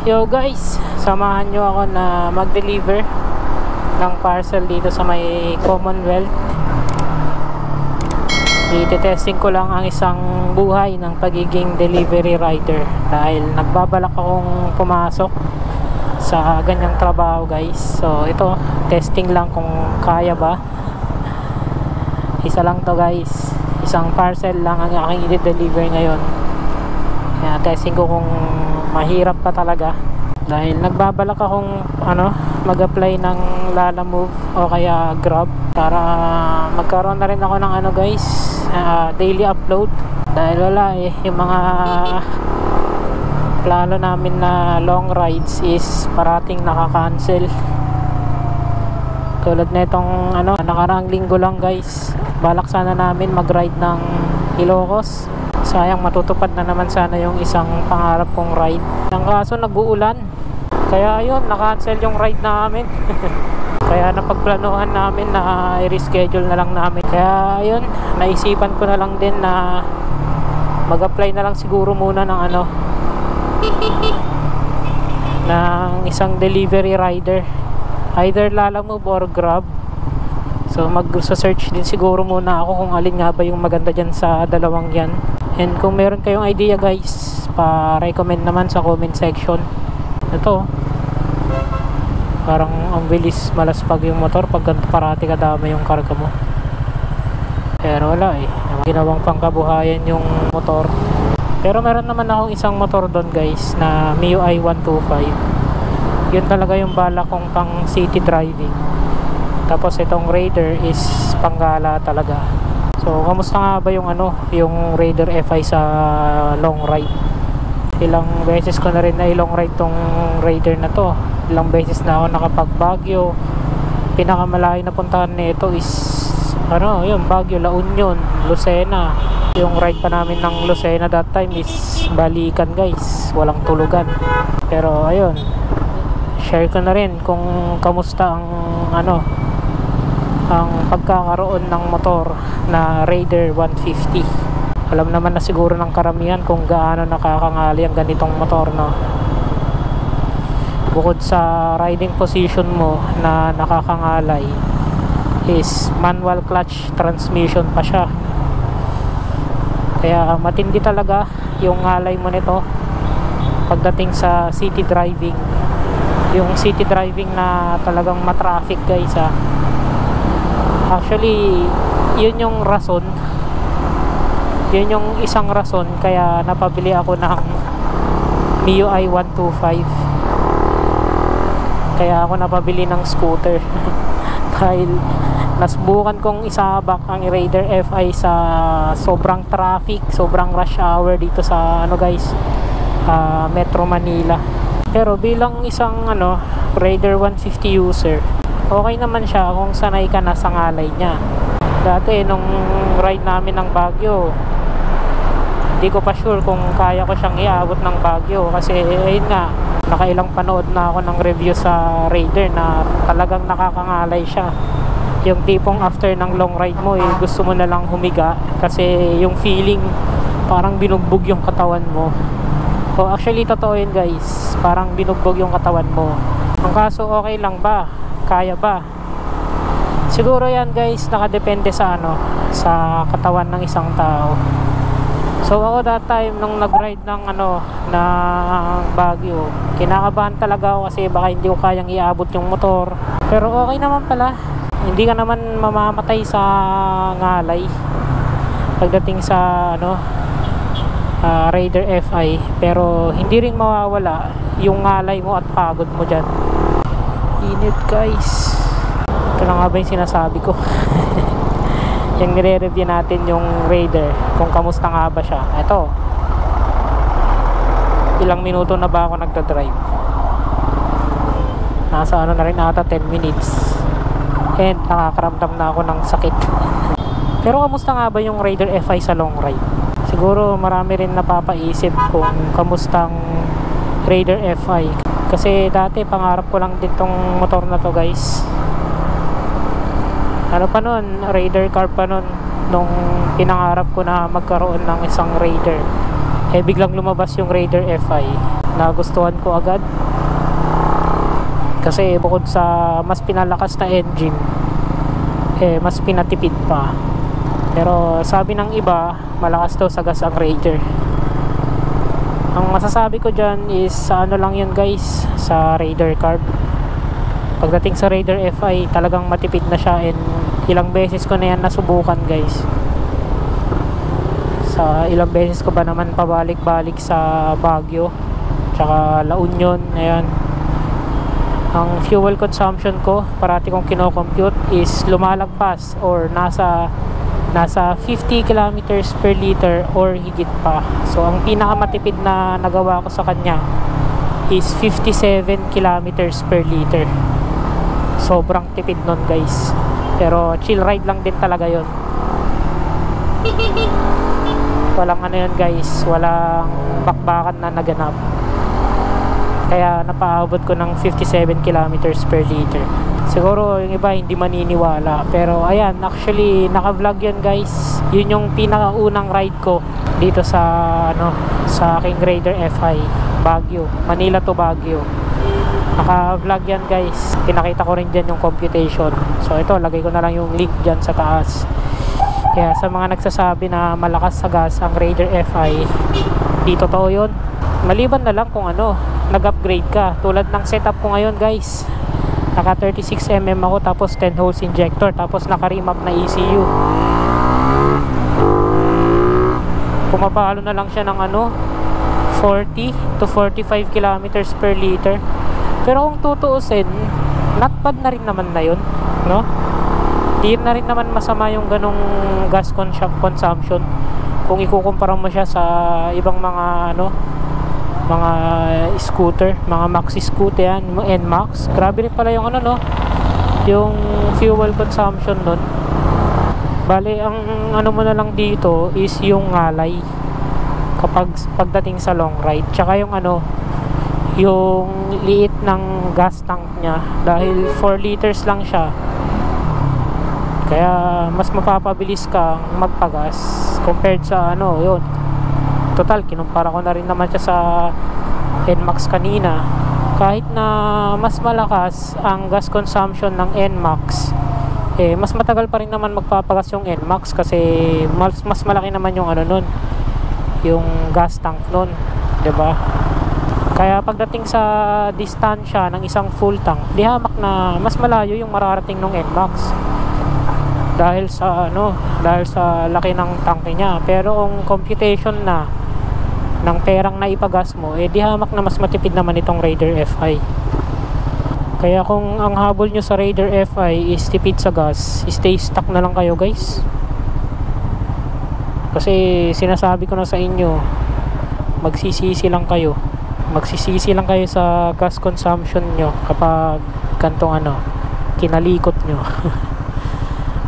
Yo guys, samahan nyo ako na mag-deliver ng parcel dito sa may Commonwealth. I-testing ko lang ang isang buhay ng pagiging delivery rider dahil nagbabalak akong pumasok sa ganyang trabaho guys. So ito, testing lang kung kaya ba. Isa lang to guys, isang parcel lang ang aking i-deliver ngayon. Kaya testing ko kung mahirap pa talaga dahil nagbabalak akong mag-apply ng Lalamove o kaya Grab para magkaroon na rin ako ng guys, daily upload dahil wala yung mga plano namin na long rides is parating nakaka-cancel. Tulad na itong nakaraang linggo lang guys, balak sana namin mag-ride ng Ilocos. Sayang, matutupad na naman sana yung isang pangarap kong ride. Ang kaso nag-uulan, kaya yun, na-cancel yung ride namin. Kaya napagplanuhan namin na i-reschedule na lang namin. Kaya yun, naisipan ko na lang din na mag-apply na lang siguro muna ng ng isang delivery rider, either Lalamove or Grab. So mag-search din siguro muna ako kung alin nga ba yung maganda dyan sa dalawang yan. And kung meron kayong idea guys, pa-recommend naman sa comment section. Ito, parang ang bilis malaspag yung motor pag ganito parati kadama yung karga mo. Pero wala ginawang pangkabuhayan yung motor. Pero meron naman akong isang motor doon guys na MIUI 125. Yun talaga yung bala kong pang city driving. Tapos itong Raider is panggala talaga. So kamusta nga ba yung yung Raider FI sa long ride? Ilang beses ko na rin na long ride tong Raider na to. Ilang beses na ako nakapag Baguio. Pinakamalayo na puntahan nito is yung Baguio, La Union, Lucena. Yung ride pa namin ng Lucena that time is balikan guys, walang tulugan. Pero ayun, share ko na rin kung kamusta ang pagkakaroon ng motor na Raider 150. Alam naman na siguro ng karamihan kung gaano nakakangali ang ganitong motor, no? Bukod sa riding position mo na nakakangalay is manual clutch transmission pa siya. Kaya matindi talaga yung ngalay mo nito pagdating sa city driving. Yung city driving na talagang matraffic guys Actually, yun yung rason. Yun yung isang rason kaya napabili ako ng MIUI 125. Kaya ako napabili ng scooter. Dahil nasubukan kong isabak ang Raider FI sa sobrang traffic, sobrang rush hour dito sa Metro Manila. Pero bilang isang Raider 150 user, okay naman siya kung sanay ka na sa ngalay niya. Dati nung ride namin ng Baguio, hindi ko pa sure kung kaya ko siyang iabot ng Baguio kasi ayun nga, nakailang panood na ako ng review sa Raider na talagang nakakangalay siya. Yung tipong after ng long ride mo gusto mo na lang humiga kasi yung feeling parang binugbog yung katawan mo. So actually totoo yun guys, parang binugbog yung katawan mo. Ang kaso okay lang ba? Kaya ba? Siguro yan guys, nakadepende sa sa katawan ng isang tao. So ako that time nung nag-ride ng Baguio, kinakabahan talaga ako kasi baka hindi ko kayang iabot yung motor. Pero okay naman pala, hindi ka naman mamamatay sa ngalay pagdating sa Raider FI. Pero hindi rin mawawala yung ngalay mo at pagod mo dyan. Init guys. Ito na nga ba yung sinasabi ko. Yung nire-review natin yung Raider, kung kamusta nga ba siya. Ito, ilang minuto na ba ako nagdadrive? Nasa na rin ata 10 minutes. And nakakaramdam na ako ng sakit. Pero kamusta nga ba yung Raider FI sa long ride? Siguro marami rin napapaisip kung kamustang Raider FI. Kasi dati pangarap ko lang din tong motor na to guys. Pa nun, Raider car pa nun, nung pinangarap ko na magkaroon ng isang Raider. Biglang lumabas yung Raider FI. nagustuhan ko agad. Kasi bukod sa mas pinalakas na engine, mas pinatipid pa. Pero sabi ng iba, malakas daw sa gas ang Raider. Ang masasabi ko dyan is sa ano lang yun guys, sa Raider carb. Pagdating sa Raider FI, talagang matipid na siya, and ilang beses ko na yan nasubukan guys. Sa ilang beses ko ba naman pabalik-balik sa Baguio tsaka La Union. Ayan, ang fuel consumption ko, parati kong kino-compute, is lumalagpas or nasa 50 kilometers per liter or higit pa. So ang pinakamatipid na nagawa ko sa kanya is 57 kilometers per liter. Sobrang tipid nun guys, pero chill ride lang din talaga yon. Walang ano yun guys, walang bakbakan na naganap, kaya napaabot ko ng 57 kilometers per liter. Siguro yung iba hindi maniniwala, pero ayan, actually naka-vlog yan guys. Yun yung pinakaunang ride ko dito sa sa aking Raider FI, Baguio, Manila to Baguio. Naka-vlog yan guys, pinakita ko rin dyan yung computation. So ito, lagay ko na lang yung link dyan sa taas. Kaya sa mga nagsasabi na malakas sa gas ang Raider FI, di totoo yun. Maliban na lang kung nag-upgrade ka. Tulad ng setup ko ngayon guys, naka 36mm ako, tapos 10 holes injector, tapos naka remap na ECU. Pumapalo na lang siya ng 40 to 45 kilometers per liter. Pero kung tutuusin, not bad na rin naman na yun, no? Di na rin naman masama yung ganong gas consumption kung ikukumpara mo siya sa ibang mga mga scooter, mga maxi scooter yan, NMAX. Grabe rin pala yung yung fuel consumption nun. Bale, ang mo na lang dito is yung ngalay pagdating sa long ride, tsaka yung yung liit ng gas tank nya, dahil 4 liters lang siya, kaya mas mapapabilis kang magpagas compared sa yun. Total, kinumpara ko na rin naman siya sa NMAX kanina. Kahit na mas malakas ang gas consumption ng NMAX, mas matagal pa rin naman magpapagas yung NMAX, kasi mas malaki naman yung nun, yung gas tank nun, 'di ba? Kaya pagdating sa distansya ng isang full tank, di hamak na mas malayo yung mararating ng NMAX. Dahil sa laki ng tanke niya. Pero kung computation na ng perang na ipagas mo, di hamak na mas matipid naman itong Raider FI. Kaya kung ang habol nyo sa Raider FI is tipid sa gas, stay stuck na lang kayo guys. Kasi sinasabi ko na sa inyo, magsisisi lang kayo sa gas consumption nyo kapag gantong kinalikot nyo.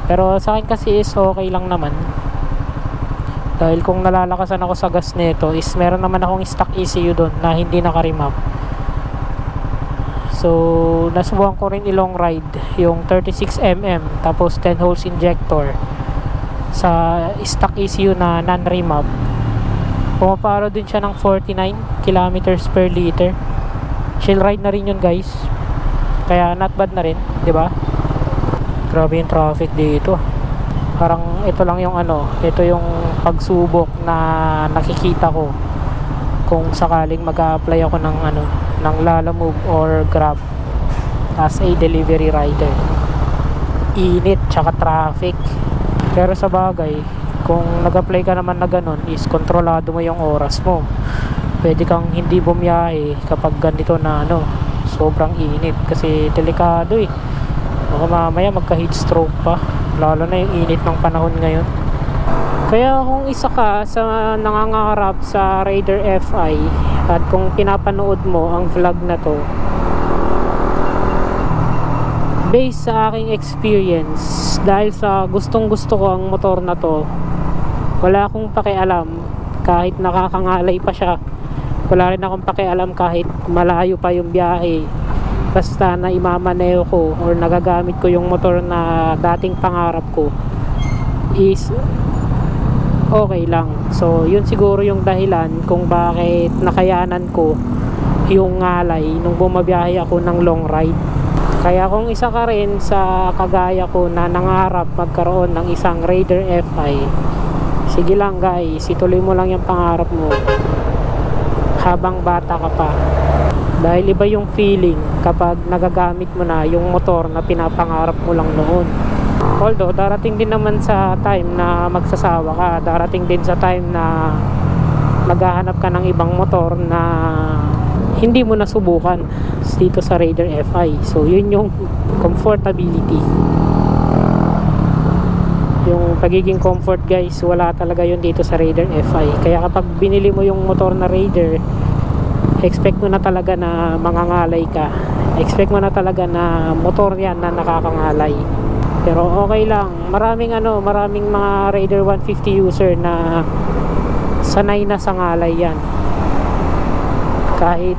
Pero sa akin kasi is okay lang naman, dahil kung nalalakasan ako sa gas nito is meron naman akong stock ECU doon na hindi naka-remap. So nasubukan ko rin i-long ride yung 36mm tapos 10 holes injector sa stock ECU na non-remap. Pumaparo din siya ng 49 kilometers per liter. Chill ride na rin yun guys, kaya not bad na rin, di ba? Grabe yung traffic dito. Parang ito lang yung ito yung pagsubok na nakikita ko kung sakaling mag-a-apply ako ng ng Lalamove or Grab as a delivery rider. Init tsaka traffic. Pero sa bagay, kung nag-apply ka naman na ganun, is kontrolado mo yung oras mo. Pwede kang hindi bumiyahe kapag ganito na sobrang init, kasi delikado baka mamaya magka-heat stroke pa, lalo na yung init ng panahon ngayon. Kaya kung isa ka sa nangangarap sa Raider FI at kung pinapanood mo ang vlog na to, based sa aking experience, dahil sa gustong gusto ko ang motor na to, wala akong pakialam kahit nakakangalay pa siya, wala rin akong pakialam kahit malayo pa yung biyahe. Basta na imamaneo ko or nagagamit ko yung motor na dating pangarap ko, is okay lang. So yun siguro yung dahilan kung bakit nakayanan ko yung ngalay nung bumabiyahe ako ng long ride. Kaya kung isa ka rin sa kagaya ko na nangarap magkaroon ng isang Raider FI, sige lang guys, ituloy mo lang yung pangarap mo habang bata ka pa. Dahil iba yung feeling kapag nagagamit mo na yung motor na pinapangarap mo lang noon. Although darating din naman sa time na magsasawa ka, darating din sa time na maghahanap ka ng ibang motor na hindi mo nasubukan dito sa Raider FI. So yun yung comfortability. Yung pagiging comfort guys, wala talaga yun dito sa Raider FI. Kaya kapag binili mo yung motor na Raider, expect mo na talaga na mangangalay ka. Expect mo na talaga na motor yan na nakakangalay. Pero okay lang, maraming mga Raider 150 user na sanay na sa ngalay yan. Kahit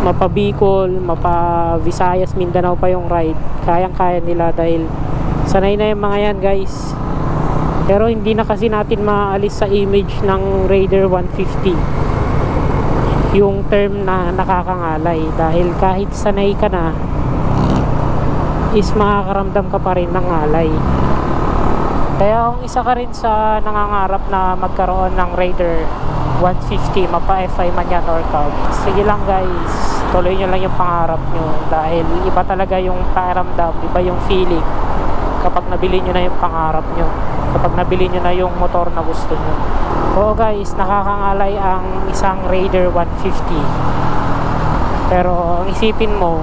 mapa Bicol, mapa Visayas, Mindanao pa yung ride, kayang-kaya nila dahil sanay na yung mga yan guys. Pero hindi na kasi natin maalis sa image ng Raider 150 yung term na nakakangalay, dahil kahit sanay ka na is makakaramdam ka pa rin ng ngalay. Kaya kung isa ka rin sa nangangarap na magkaroon ng Raider 150, mapa FI man yan or cab, sige lang guys, tuloy nyo lang yung pangarap nyo. Dahil iba talaga yung pakiramdam, iba yung feeling kapag nabili nyo na yung pangarap nyo, kapag nabili nyo na yung motor na gusto nyo. Oo guys, nakakangalay ang isang Raider 150. Pero ang isipin mo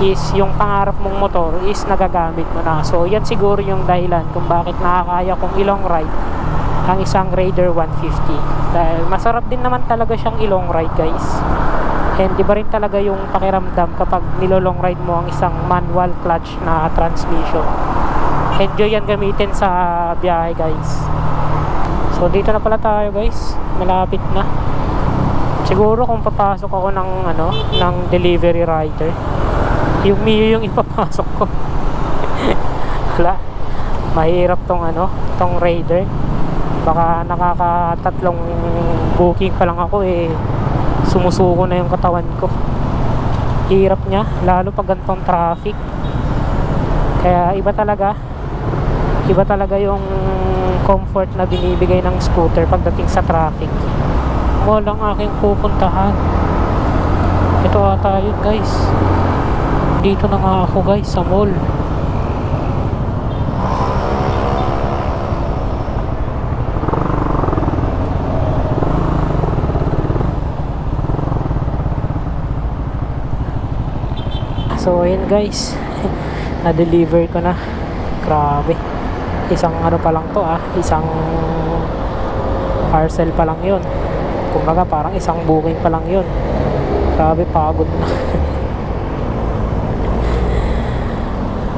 is yung pangarap mong motor is nagagamit mo na. So yan siguro yung dahilan kung bakit nakakaya kong ilong ride ang isang Raider 150. Dahil masarap din naman talaga siyang ilong ride guys. And iba rin talaga yung pakiramdam kapag nilolong ride mo ang isang manual clutch na transmission. Enjoy yan gamitin sa biyahe guys. So dito na pala tayo guys, malapit na. Siguro kung papasok ako ng delivery rider, yung Mio yung ipapasok ko. Wala, mahirap tong Raider. Baka nakakatatlong booking pa lang ako sumusuko na yung katawan ko. Hirap niya, lalo pag gantong traffic. Kaya iba talaga yung comfort na binibigay ng scooter pagdating sa traffic. Mall ang aking pupuntahan. Ito ata yun guys. Dito na nga ako guys sa mall. So ayun guys, na-deliver ko na. Grabe, isang pa lang to isang parcel pa lang yun. Kumbaga parang isang booking pa lang yun. Grabe, pagod na.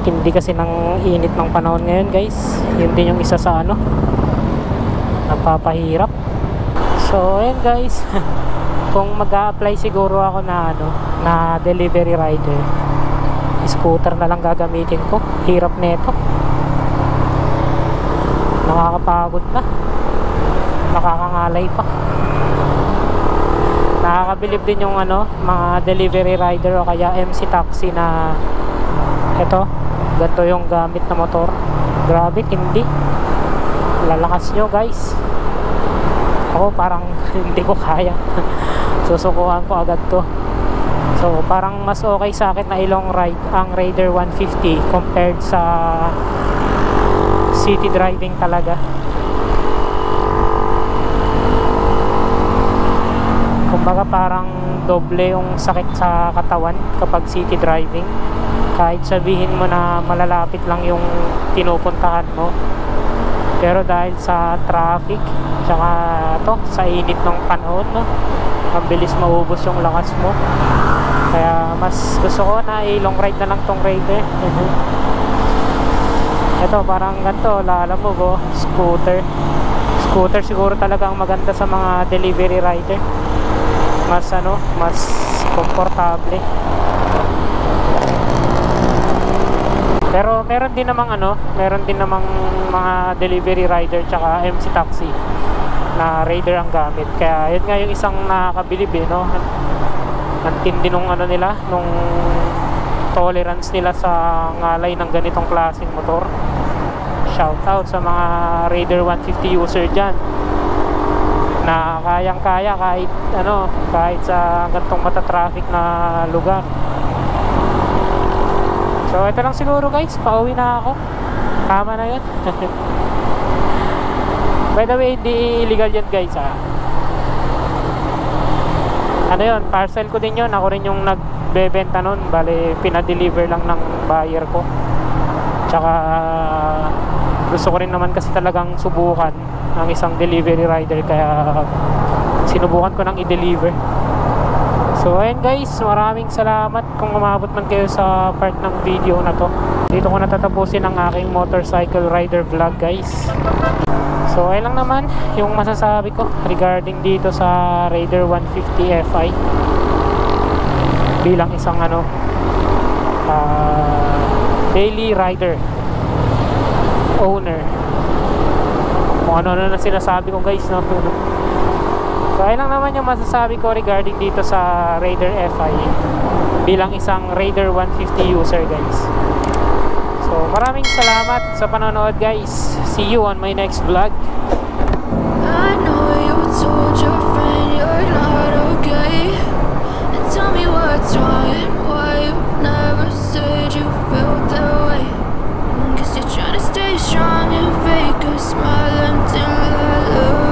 Hindi kasi ng init ng panahon ngayon guys, yun din yung isa sa napapahirap. So ayun guys, kung mag-a-apply siguro ako na delivery rider, scooter na lang gagamitin ko. Hirap nito, nakakapagod na, nakakangalay pa. Nakakabilib din yung mga delivery rider o kaya MC taxi na ganito yung gamit na motor. Grabe, tindi, lalakas nyo guys. Ako parang hindi ko kaya. Susukuhan ko agad to. So parang mas okay sa akin na ilong ride ang Raider 150 compared sa city driving talaga. Kumbaga parang doble yung sakit sa katawan kapag city driving. Kahit sabihin mo na malalapit lang yung pinupuntahan mo, pero dahil sa traffic tsaka sa init ng panahon, mabilis maubos yung lakas mo. Kaya mas gusto ko na i-long ride na lang tong Raider. Ito parang ganito, alam mo bo, scooter siguro talaga ang maganda sa mga delivery rider. Mas mas komportable. Pero meron din namang mga delivery rider tsaka MC taxi na Raider ang gamit. Kaya yun nga yung isang nakakabilib ang tindi nung ano nila, nung tolerance nila sa ngalay ng ganitong klaseng motor. Shout out sa mga Raider 150 user dyan na kayang-kaya kahit ano, kahit sa gantong mata-traffic na lugar. So ito lang siguro guys, pauwi na ako. Tama na yun. By the way, hindi illegal yan guys ha. Ano yun, parcel ko din yun. Ako rin yung nagbebenta nun. Bale, pinadeliver lang ng buyer ko. Tsaka gusto ko rin naman kasi talagang subukan ng isang delivery rider, kaya sinubukan ko nang i-deliver. So ayun guys, maraming salamat kung umabot man kayo sa part ng video na to. Dito ko natatapusin ang aking motorcycle rider vlog guys. So ayun lang naman yung masasabi ko regarding dito sa Raider 150 Fi bilang isang ano, daily rider owner. Kung ano-ano na sinasabi ko guys, no? So ayun lang naman yung masasabi ko regarding dito sa Raider Fi bilang isang Raider 150 user guys. So maraming salamat sa panonood guys. See you on my next vlog. I know you told your friend you're not okay, and tell me what's wrong and why you never said you felt that way. Guess you're trying to stay strong and fake a smile until I look